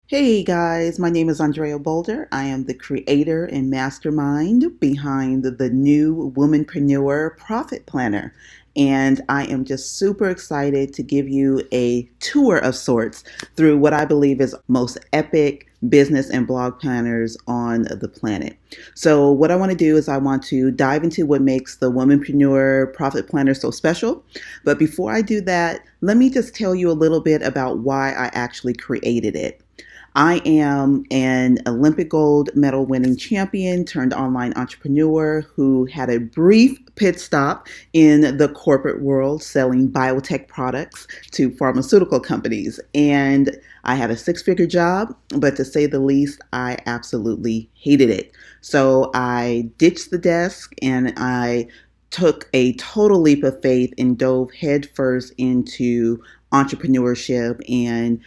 Hey guys, my name is Andrea Boulder. I am the creator and mastermind behind the new Womanpreneuher Profit Planner. And I am just super excited to give you a tour of sorts through what I believe is most epic business and blog planners on the planet. So what I want to do is I want to dive into what makes the Womanpreneuher Profit Planner so special. But before I do that, let me just tell you a little bit about why I actually created it. I am an Olympic gold medal winning champion turned online entrepreneur who had a brief pit stop in the corporate world selling biotech products to pharmaceutical companies. And I had a six-figure job, but to say the least, I absolutely hated it. So I ditched the desk and I took a total leap of faith and dove headfirst into entrepreneurship and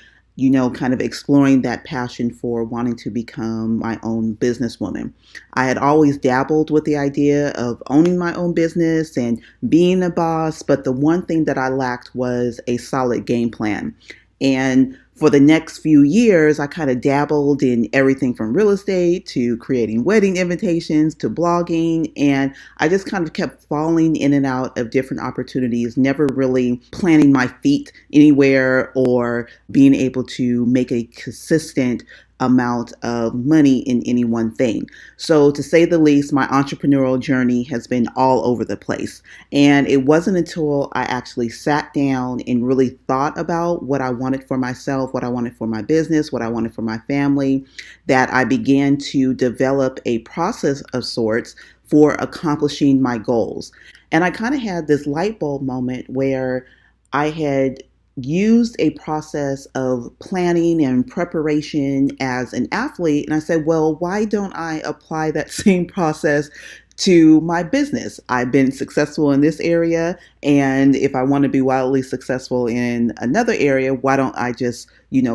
kind of exploring that passion for wanting to become my own businesswoman. I had always dabbled with the idea of owning my own business and being a boss, but the one thing that I lacked was a solid game plan. And for the next few years, I kind of dabbled in everything from real estate to creating wedding invitations to blogging. And I just kind of kept falling in and out of different opportunities, never really planting my feet anywhere or being able to make a consistent amount of money in any one thing. So to say the least, my entrepreneurial journey has been all over the place. And it wasn't until I actually sat down and really thought about what I wanted for myself, what I wanted for my business, what I wanted for my family, that I began to develop a process of sorts for accomplishing my goals. And I kind of had this light bulb moment where I had used a process of planning and preparation as an athlete. And I said, well, why don't I apply that same process to my business? I've been successful in this area. And if I want to be wildly successful in another area, why don't I just,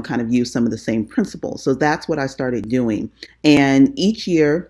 kind of use some of the same principles? So that's what I started doing. And each year,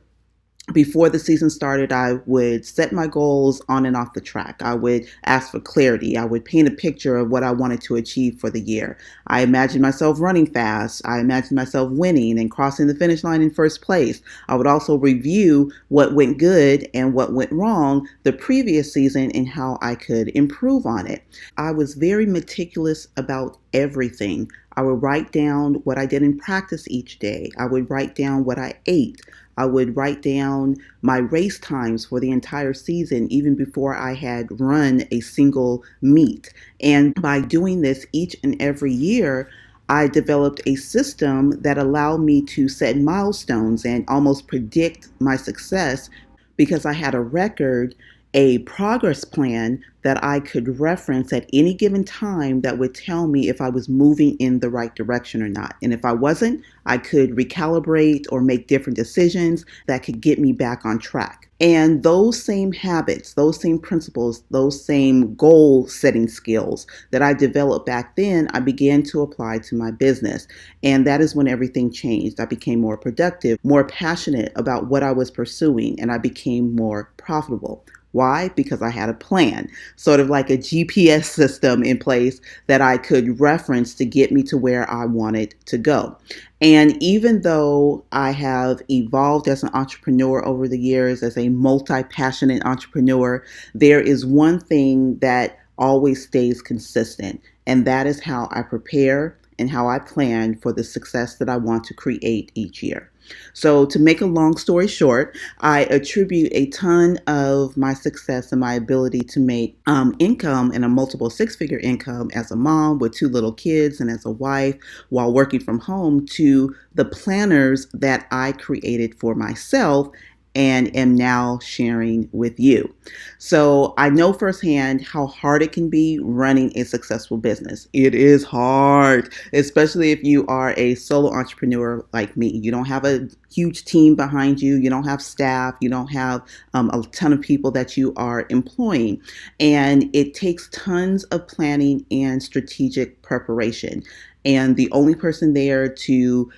before the season started, I would set my goals on and off the track. I would ask for clarity. I would paint a picture of what I wanted to achieve for the year. I imagined myself running fast. I imagined myself winning and crossing the finish line in first place. I would also review what went good and what went wrong the previous season and how I could improve on it. I was very meticulous about everything. I would write down what I did in practice each day. I would write down what I ate. I would write down my race times for the entire season, even before I had run a single meet. And by doing this each and every year, I developed a system that allowed me to set milestones and almost predict my success because I had a record, a progress plan that I could reference at any given time that would tell me if I was moving in the right direction or not. And if I wasn't, I could recalibrate or make different decisions that could get me back on track. And those same habits, those same principles, those same goal setting skills that I developed back then, I began to apply to my business. And that is when everything changed. I became more productive, more passionate about what I was pursuing, and I became more profitable. Why? Because I had a plan, sort of like a GPS system in place that I could reference to get me to where I wanted to go. And even though I have evolved as an entrepreneur over the years, as a multi-passionate entrepreneur, there is one thing that always stays consistent, and that is how I prepare and how I plan for the success that I want to create each year. So to make a long story short, I attribute a ton of my success and my ability to make income and a multiple six-figure income as a mom with two little kids and as a wife while working from home to the planners that I created for myself and am now sharing with you. So I know firsthand how hard it can be running a successful business. It is hard, especially if you are a solo entrepreneur like me. You don't have a huge team behind you. You don't have staff. You don't have a ton of people that you are employing. And it takes tons of planning and strategic preparation. And the only person there to,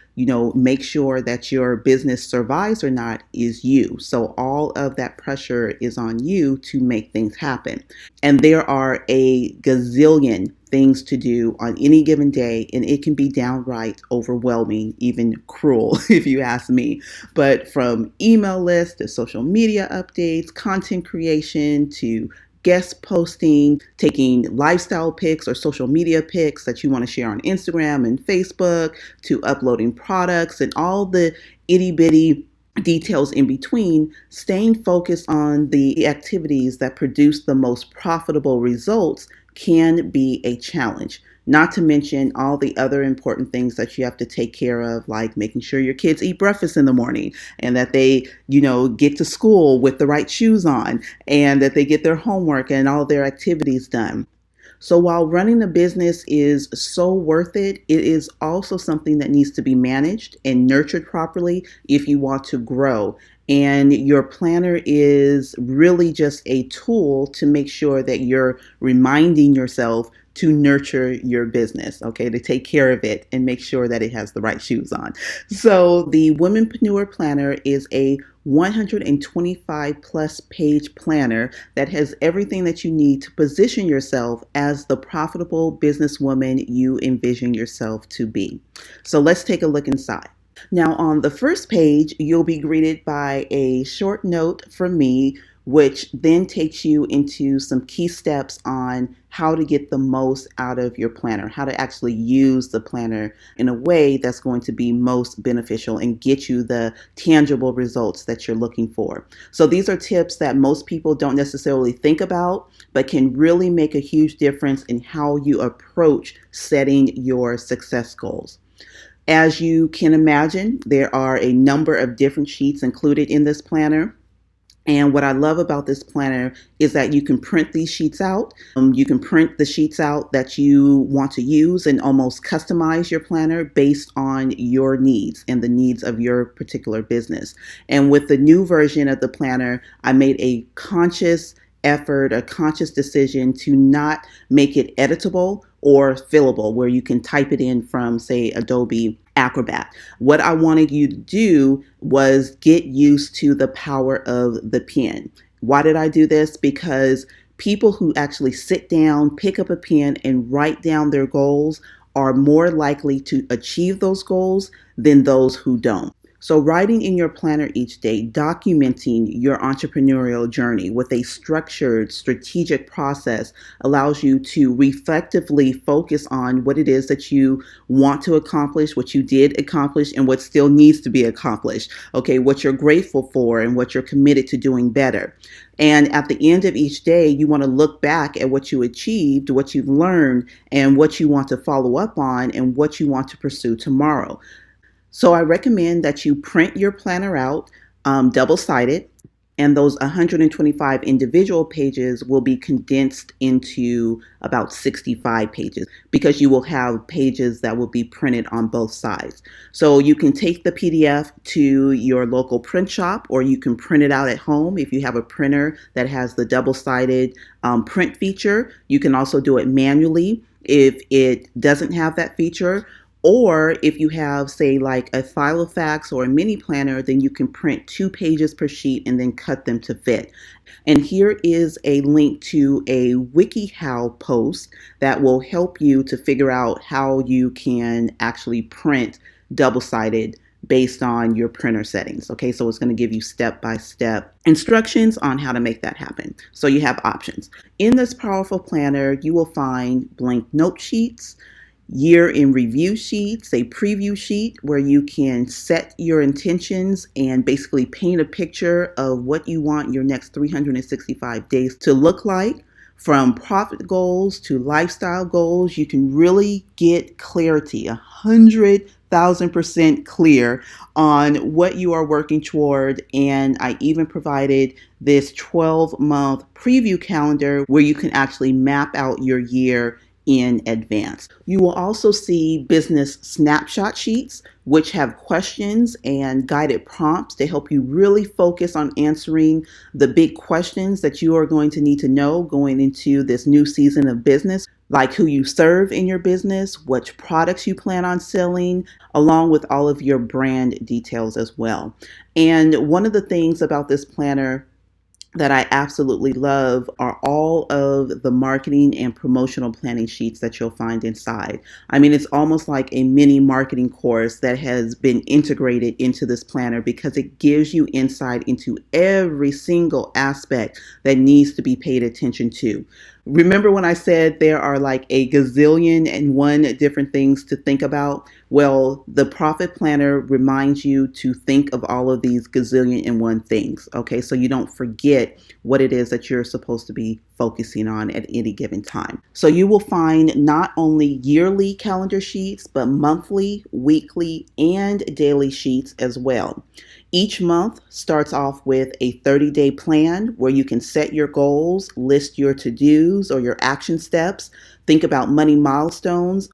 make sure that your business survives or not is you. So all of that pressure is on you to make things happen. And there are a gazillion things to do on any given day, and it can be downright overwhelming, even cruel, if you ask me. But from email lists to social media updates, content creation to guest posting, taking lifestyle pics or social media pics that you want to share on Instagram and Facebook, to uploading products and all the itty bitty details in between, staying focused on the activities that produce the most profitable results can be a challenge. Not to mention all the other important things that you have to take care of, like making sure your kids eat breakfast in the morning and that they, get to school with the right shoes on and that they get their homework and all their activities done. So while running a business is so worth it, it is also something that needs to be managed and nurtured properly if you want to grow. And your planner is really just a tool to make sure that you're reminding yourself to nurture your business, okay, to take care of it and make sure that it has the right shoes on. So the Womanpreneuher Planner is a 125 plus page planner that has everything that you need to position yourself as the profitable businesswoman you envision yourself to be. So let's take a look inside. Now, on the first page, you'll be greeted by a short note from me, which then takes you into some key steps on how to get the most out of your planner, how to actually use the planner in a way that's going to be most beneficial and get you the tangible results that you're looking for. So these are tips that most people don't necessarily think about, but can really make a huge difference in how you approach setting your success goals. As you can imagine, there are a number of different sheets included in this planner. And what I love about this planner is that you can print these sheets out. You can print the sheets out that you want to use and almost customize your planner based on your needs and the needs of your particular business. And with the new version of the planner, I made a conscious effort, a conscious decision to not make it editable or fillable, where you can type it in from, say, Adobe Acrobat. What I wanted you to do was get used to the power of the pen. Why did I do this? Because people who actually sit down, pick up a pen, and write down their goals are more likely to achieve those goals than those who don't. So writing in your planner each day, documenting your entrepreneurial journey with a structured, strategic process allows you to reflectively focus on what it is that you want to accomplish, what you did accomplish, and what still needs to be accomplished. Okay, what you're grateful for and what you're committed to doing better. And at the end of each day, you want to look back at what you achieved, what you've learned, and what you want to follow up on and what you want to pursue tomorrow. So I recommend that you print your planner out double-sided, and those 125 individual pages will be condensed into about 65 pages because you will have pages that will be printed on both sides. So you can take the PDF to your local print shop, or you can print it out at home if you have a printer that has the double-sided print feature. You can also do it manually if it doesn't have that feature. Or if you have, say, like a Filofax or a mini planner, then you can print 2 pages per sheet and then cut them to fit. And here is a link to a WikiHow post that will help you to figure out how you can actually print double-sided based on your printer settings. Okay, so it's going to give you step-by-step instructions on how to make that happen. So you have options. In this powerful planner, you will find blank note sheets, year in review sheets, a preview sheet where you can set your intentions and basically paint a picture of what you want your next 365 days to look like. From profit goals to lifestyle goals, you can really get clarity, 100,000% clear on what you are working toward. And I even provided this 12-month preview calendar where you can actually map out your year in advance. You will also see business snapshot sheets, which have questions and guided prompts to help you really focus on answering the big questions that you are going to need to know going into this new season of business. like who you serve in your business, which products you plan on selling, along with all of your brand details as well. And one of the things about this planner that I absolutely love are all of the marketing and promotional planning sheets that you'll find inside. I mean, it's almost like a mini marketing course that has been integrated into this planner because it gives you insight into every single aspect that needs to be paid attention to. Remember when I said there are like a gazillion and one different things to think about? Well, the profit planner reminds you to think of all of these gazillion and one things, okay? So you don't forget what it is that you're supposed to be focusing on at any given time. So you will find not only yearly calendar sheets, but monthly, weekly, and daily sheets as well. Each month starts off with a 30-day plan where you can set your goals, list your to-dos or your action steps, think about money milestones,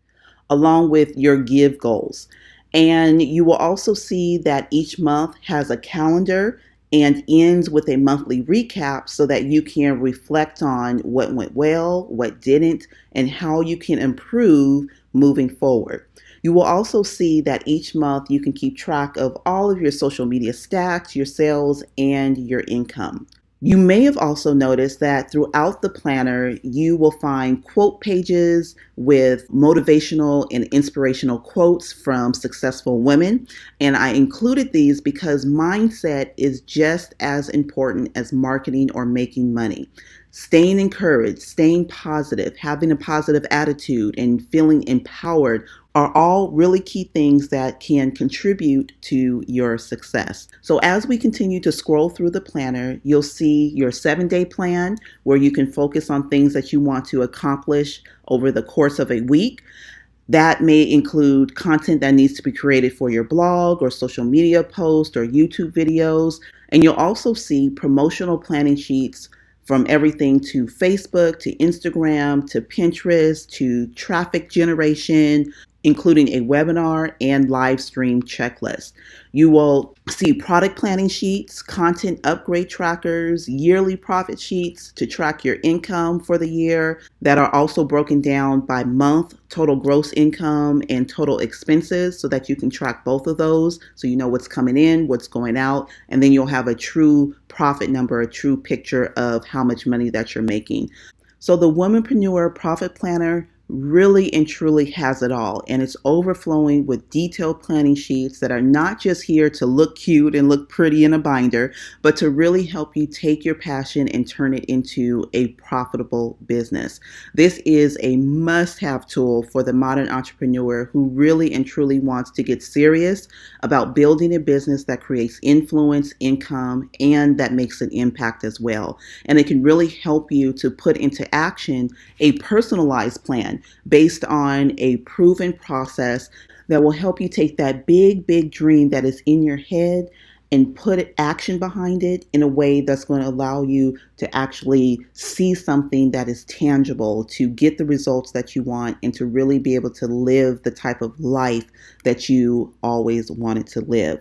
along with your give goals. And you will also see that each month has a calendar and ends with a monthly recap so that you can reflect on what went well, what didn't, and how you can improve moving forward. You will also see that each month you can keep track of all of your social media stats, your sales, and your income. You may have also noticed that throughout the planner, you will find quote pages with motivational and inspirational quotes from successful women. And I included these because mindset is just as important as marketing or making money. Staying encouraged, staying positive, having a positive attitude, and feeling empowered are all really key things that can contribute to your success. So as we continue to scroll through the planner, you'll see your 7-day plan where you can focus on things that you want to accomplish over the course of a week. That may include content that needs to be created for your blog or social media post or YouTube videos. And you'll also see promotional planning sheets from everything to Facebook, to Instagram, to Pinterest, to traffic generation, including a webinar and live stream checklist. You will see product planning sheets, content upgrade trackers, yearly profit sheets to track your income for the year that are also broken down by month, total gross income, and total expenses so that you can track both of those so you know what's coming in, what's going out, and then you'll have a true profit number, a true picture of how much money that you're making. So the Womanpreneuher Profit Planner really and truly has it all, and it's overflowing with detailed planning sheets that are not just here to look cute and look pretty in a binder, but to really help you take your passion and turn it into a profitable business. This is a must-have tool for the modern entrepreneur who really and truly wants to get serious about building a business that creates influence, income, and that makes an impact as well. And it can really help you to put into action a personalized plan based on a proven process that will help you take that big dream that is in your head and put action behind it in a way that's going to allow you to actually see something that is tangible, to get the results that you want, and to really be able to live the type of life that you always wanted to live.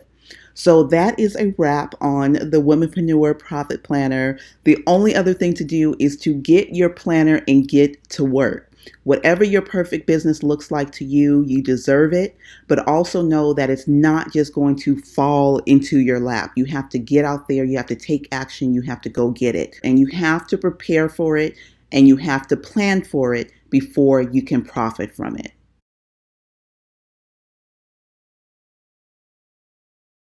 So that is a wrap on the Womanpreneuher Profit Planner. The only other thing to do is to get your planner and get to work. Whatever your perfect business looks like to you, you deserve it, but also know that it's not just going to fall into your lap. You have to get out there, you have to take action, you have to go get it, and you have to prepare for it, and you have to plan for it before you can profit from it.